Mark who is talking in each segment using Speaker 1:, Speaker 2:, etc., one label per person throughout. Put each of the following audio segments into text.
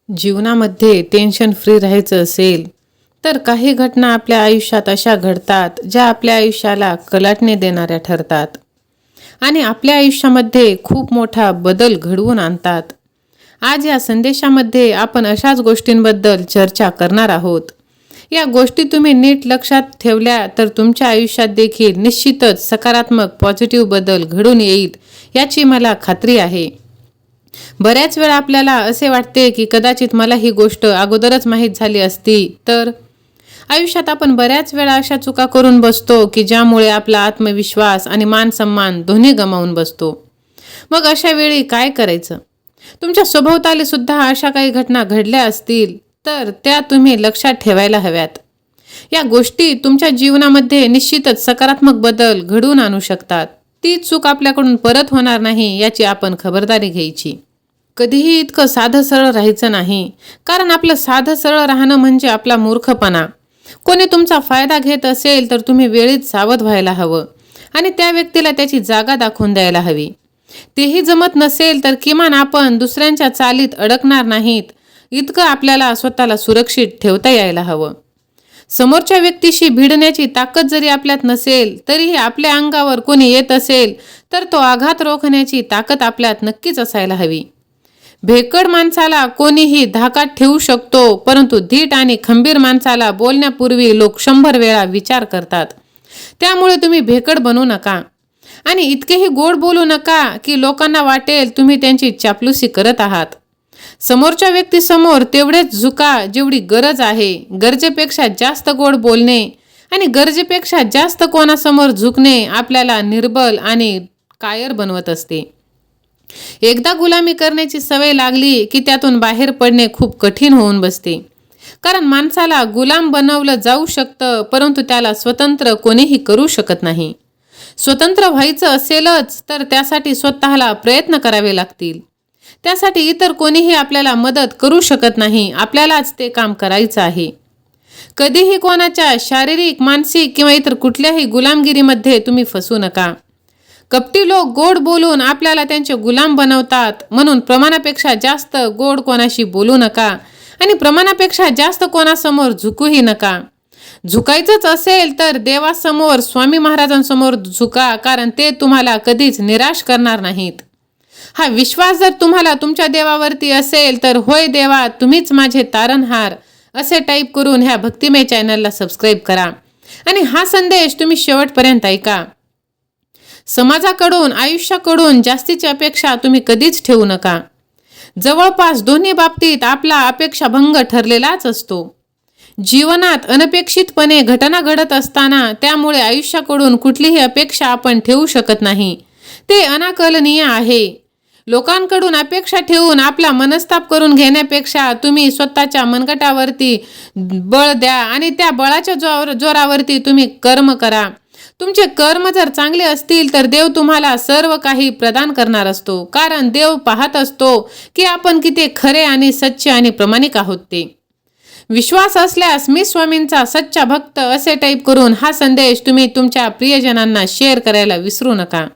Speaker 1: जीवनामध्ये tension free राहायचं असेल तर काही घटना आपल्या आयुष्यात अशा घडतात ज्या आपल्या आयुष्याला कलाटणी देणाऱ्या ठरतात आणि आपल्या आयुष्यामध्ये खूप मोठा बदल घडवून आणतात. आज या संदेशामध्ये आपण अशाच गोष्टींबद्दल चर्चा करणार आहोत. या गोष्टी तुम्ही नीट लक्षात ठेवल्या तर तुमच्या आयुष्यात देखील निश्चितच सकारात्मक पॉझिटिव्ह बदल घडून येईल याची मला खात्री आहे. बऱ्याच वेळा आपल्याला असे वाटते की कदाचित मला ही गोष्ट अगोदरच माहीत झाली असती तर. आयुष्यात आपण बऱ्याच वेळा अशा चुका करून बसतो की ज्यामुळे आपला आत्मविश्वास आणि मानसन्मान दोन्ही गमावून बसतो. मग अशा वेळी काय करायचं? तुमच्या सभोवताली सुद्धा अशा काही घटना घडल्या असतील तर त्या तुम्ही लक्षात ठेवायला हव्यात. या गोष्टी तुमच्या जीवनामध्ये निश्चितच सकारात्मक बदल घडवून आणू शकतात. ती चूक आपल्याकडून परत होणार नाही याची आपण खबरदारी घ्यायची. कधीही इतकं साधं सरळ राहायचं नाही, कारण आपलं साधं सरळ राहणं म्हणजे आपला मूर्खपणा. कोणी तुमचा फायदा घेत असेल तर तुम्ही वेळीच सावध व्हायला हवं आणि त्या व्यक्तीला त्याची जागा दाखवून द्यायला हवी. तेही जमत नसेल तर किमान आपण दुसऱ्यांच्या चालीत अडकणार नाहीत इतकं आपल्याला स्वतःला सुरक्षित ठेवता यायला हवं. समोरच्या व्यक्तीशी भिडण्याची ताकद जरी आपल्यात नसेल तरीही आपल्या अंगावर कोणी येत असेल तर तो आघात रोखण्याची ताकद आपल्यात नक्कीच असायला हवी. भेकड माणसाला कोणीही धाकात ठेवू शकतो, परंतु धीट आणि खंबीर माणसाला बोलण्यापूर्वी लोक 100 वेळा विचार करतात. त्यामुळे तुम्ही भेकड बनू नका आणि इतकेही गोड बोलू नका की लोकांना वाटेल तुम्ही त्यांची चापलुसी करत आहात. समोरच्या व्यक्तीसमोर तेवढेच झुका जेवढी गरज आहे. गरजेपेक्षा जास्त गोड बोलणे आणि गरजेपेक्षा जास्त कोणासमोर झुकणे आपल्याला निर्बल आणि कायर बनवत असते. एकदा गुलामी करण्याची सवय लागली की त्यातून बाहेर पडणे खूप कठीण होऊन बसते. कारण माणसाला गुलाम बनवलं जाऊ शकतं, परंतु त्याला स्वतंत्र कोणीही करू शकत नाही. स्वतंत्र व्हायचं असेलच तर त्यासाठी स्वतःला प्रयत्न करावे लागतील. त्यासाठी इतर कोणीही आपल्याला मदत करू शकत नाही. आपल्यालाच ते काम करायचं आहे. कधीही कोणाच्या शारीरिक, मानसिक किंवा इतर कुठल्याही गुलामगिरीमध्ये तुम्ही फसू नका. कपटी लोक गोड बोलून आपल्याला त्यांचे गुलाम बनवतात. म्हणून प्रमाणापेक्षा जास्त गोड कोणाशी बोलू नका आणि प्रमाणापेक्षा जास्त कोणासमोर झुकूही नका. झुकायचंच असेल तर देवासमोर, स्वामी महाराजांसमोर झुका, कारण ते तुम्हाला कधीच निराश करणार नाहीत. हा विश्वास जर तुम्हाला तुमच्या देवावरती असेल तर होय देवा तुम्हीच माझे तारणहार असे टाईप करून ह्या भक्तिमय चॅनलला सबस्क्राईब करा आणि हा संदेश तुम्ही शेवटपर्यंत ऐका. समाजाकडून, आयुष्याकडून जास्तीची अपेक्षा तुम्ही कधीच ठेवू नका. जवळपास दोन्ही बाबतीत आपला अपेक्षाभंग ठरलेलाच असतो. जीवनात अनपेक्षितपणे घटना घडत असताना त्यामुळे आयुष्याकडून कुठलीही अपेक्षा आपण ठेवू शकत नाही. ते अनाकलनीय आहे. लोकांकडून अपेक्षा ठेवून आपला मनस्ताप करून घेण्यापेक्षा तुम्ही स्वतःच्या मनगटावरती बळ द्या आणि त्या बळाच्या जोरावरती तुम्ही कर्म करा. तुमचे कर्म जर चांगले असतील तर देव तुम्हाला सर्व काही प्रदान करणार असतो, कारण देव पाहत असतो की आपण किती खरे आणि सच्चे आणि प्रामाणिक आहोत ते. विश्वास असल्यास मी स्वामींचा सच्चा भक्त असे टाईप करून हा संदेश तुम्ही तुमच्या प्रियजनांना शेअर करायला विसरू नका.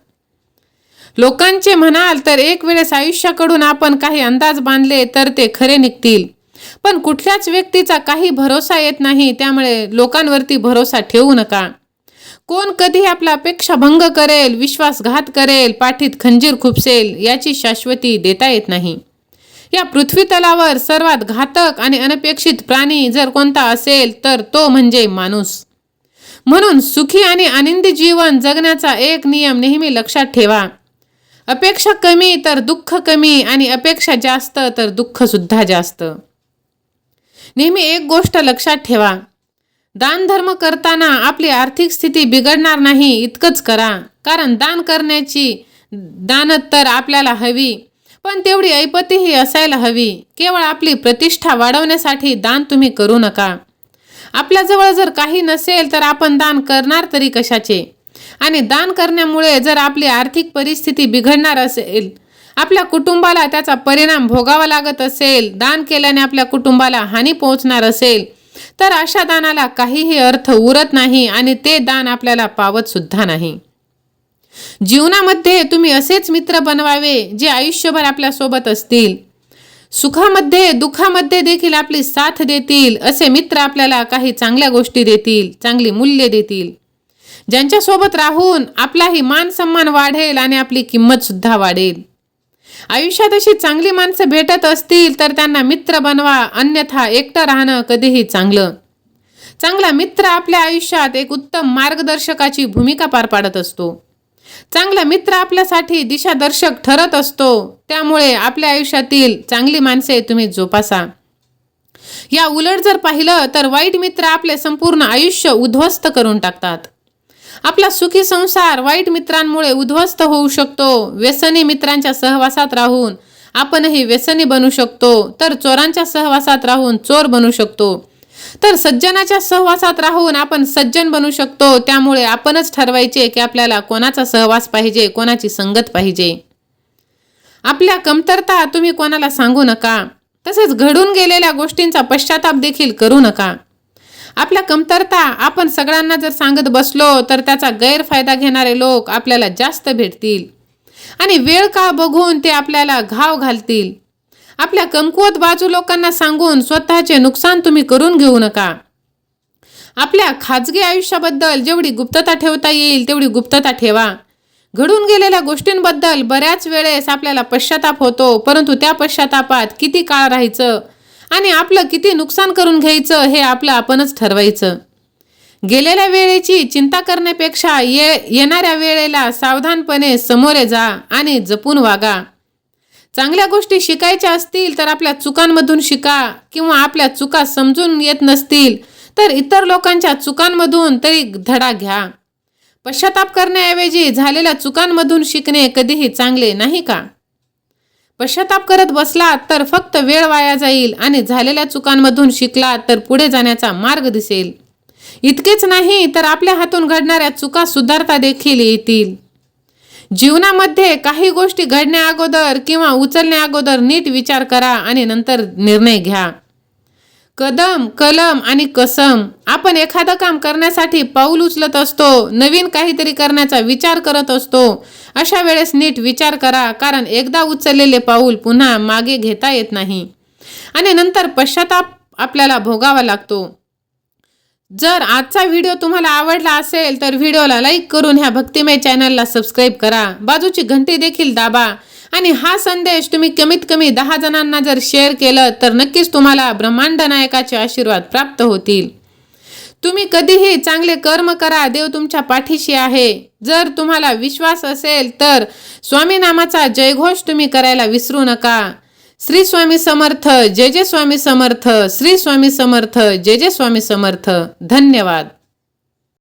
Speaker 1: लोकांचे म्हणाल तर एक वेळेस आयुष्याकडून आपण काही अंदाज बांधले तर ते खरे निघतील, पण कुठल्याच व्यक्तीचा काही भरोसा येत नाही. त्यामुळे लोकांवरती भरोसा ठेवू नका. कोण कधी आपला अपेक्षा भंग करेल, विश्वासघात करेल, पाठीत खंजीर खुपसेल याची शाश्वती देता येत नाही. या पृथ्वी तलावर सर्वात घातक आणि अनपेक्षित प्राणी जर कोणता असेल तर तो म्हणजे माणूस. म्हणून सुखी आणि आनंदी जीवन जगण्याचा एक नियम नेहमी लक्षात ठेवा. अपेक्षा कमी तर दुःख कमी आणि अपेक्षा जास्त तर दुःख सुद्धा जास्त. नेहमी एक गोष्ट लक्षात ठेवा, दान धर्म करताना आपली आर्थिक स्थिती बिघडणार नाही इतकंच करा. कारण दान करण्याची दानत तर आपल्याला हवी, पण तेवढी ऐपतीही असायला हवी. केवळ आपली प्रतिष्ठा वाढवण्यासाठी दान तुम्ही करू नका. आपल्याजवळ जर काही नसेल तर आपण दान करणार तरी कशाचे? आणि दान करण्यामुळे जर आपली आर्थिक परिस्थिती बिघडणार असेल, आपल्या कुटुंबाला त्याचा परिणाम भोगावा लागत असेल, दान केल्याने आपल्या कुटुंबाला हानी पोहोचणार असेल तर अशा दानाला काहीही अर्थ उरत नाही आणि ते दान आपल्याला पावत सुद्धा नाही. जीवनामध्ये तुम्ही असेच मित्र बनवावे जे आयुष्यभर आपल्या सोबत असतील. सुखामध्ये दुःखामध्ये देखील आपली साथ देतील असे मित्र आपल्याला काही चांगल्या गोष्टी देतील, चांगली मूल्य देतील, ज्यांच्यासोबत राहून आपलाही मान सन्मान वाढेल आणि आपली किंमत सुद्धा वाढेल. आयुष्यात अशी चांगली माणसं भेटत असतील तर त्यांना मित्र बनवा, अन्यथा एकटं राहणं कधीही चांगलं. चांगला मित्र आपल्या आयुष्यात एक उत्तम मार्गदर्शकाची भूमिका पार पाडत असतो. चांगला मित्र आपल्यासाठी दिशादर्शक ठरत असतो. त्यामुळे आपल्या आयुष्यातील चांगली माणसे तुम्ही जोपासा. या उलट जर पाहिलं तर वाईट मित्र आपले संपूर्ण आयुष्य उद्ध्वस्त करून टाकतात. आपला सुखी संसार वाईट मित्रांमुळे उद्ध्वस्त होऊ शकतो. व्यसनी मित्रांच्या सहवासात राहून आपणही व्यसनी बनू शकतो, तर चोरांच्या सहवासात राहून चोर बनू शकतो, तर सज्जनाच्या सहवासात राहून आपण सज्जन बनू शकतो. त्यामुळे आपणच ठरवायचे की आपल्याला कोणाचा सहवास पाहिजे, कोणाची संगत पाहिजे. आपल्या कमतरता तुम्ही कोणाला सांगू नका. तसेच घडून गेलेल्या गोष्टींचा पश्चाताप देखील करू नका. आपल्या कमतरता आपण सगळ्यांना जर सांगत बसलो तर त्याचा गैरफायदा घेणारे लोक आपल्याला जास्त भेटतील आणि वेळ काळ बघून ते आपल्याला घाव घालतील. आपल्या कमकुवत बाजू लोकांना सांगून स्वतःचे नुकसान तुम्ही करून घेऊ नका. आपल्या खाजगी आयुष्याबद्दल जेवढी गुप्तता ठेवता येईल तेवढी गुप्तता ठेवा. घडून गेलेल्या गोष्टींबद्दल बऱ्याच वेळेस आपल्याला पश्चाताप होतो, परंतु त्या पश्चातापात किती काळ राहायचं आणि आपलं किती नुकसान करून घ्यायचं हे आपलं आपणच ठरवायचं. गेलेल्या वेळेची चिंता करण्यापेक्षा येणाऱ्या वेळेला सावधानपणे समोरे जा आणि जपून वागा. चांगल्या गोष्टी शिकायच्या असतील तर आपल्या चुकांमधून शिका, किंवा आपल्या चुका समजून येत नसतील तर इतर लोकांच्या चुकांमधून तरी धडा घ्या. पश्चाताप करण्याऐवजी झालेल्या चुकांमधून शिकणे कधीही चांगले नाही का? पश्चाताप करत बसलात तर फक्त वेळ वाया जाईल आणि झालेल्या चुकांमधून शिकलात तर पुढे जाण्याचा मार्ग दिसेल. इतकेच नाही तर आपल्या हातून घडणाऱ्या चुका सुधारता देखील येतील. जीवनामध्ये काही गोष्टी घडण्या अगोदर किंवा उचलण्या अगोदर नीट विचार करा आणि नंतर निर्णय घ्या. कदम, कलम आणि कसम. आपण एखादं काम करण्यासाठी पाऊल उचलत असतो, नवीन काहीतरी करण्याचा विचार करत असतो. अशा वेळेस नीट विचार करा, कारण एकदा उचललेले पाऊल पुन्हा मागे घेता येत नाही आणि नंतर पश्चाताप आपल्याला भोगावा लागतो. जर आजचा व्हिडिओ तुम्हाला आवडला असेल तर व्हिडिओला लाईक करून ह्या भक्तिमय चॅनलला सबस्क्राईब करा. बाजूची घंटी देखील दाबा आणि हा संदेश तुम्ही कमीत कमी 10 जणांना जर शेअर केलं तर नक्कीच तुम्हाला ब्रह्मांड नायकाचे आशीर्वाद प्राप्त होतील. तुम्ही कधीही चांगले कर्म करा, देव तुमच्या पाठीशी आहे. जर तुम्हाला विश्वास असेल तर स्वामी नामाचा जयघोष तुम्ही करायला विसरू नका. श्री स्वामी समर्थ, जय जय स्वामी समर्थ. श्री स्वामी समर्थ, जय जय स्वामी समर्थ. धन्यवाद.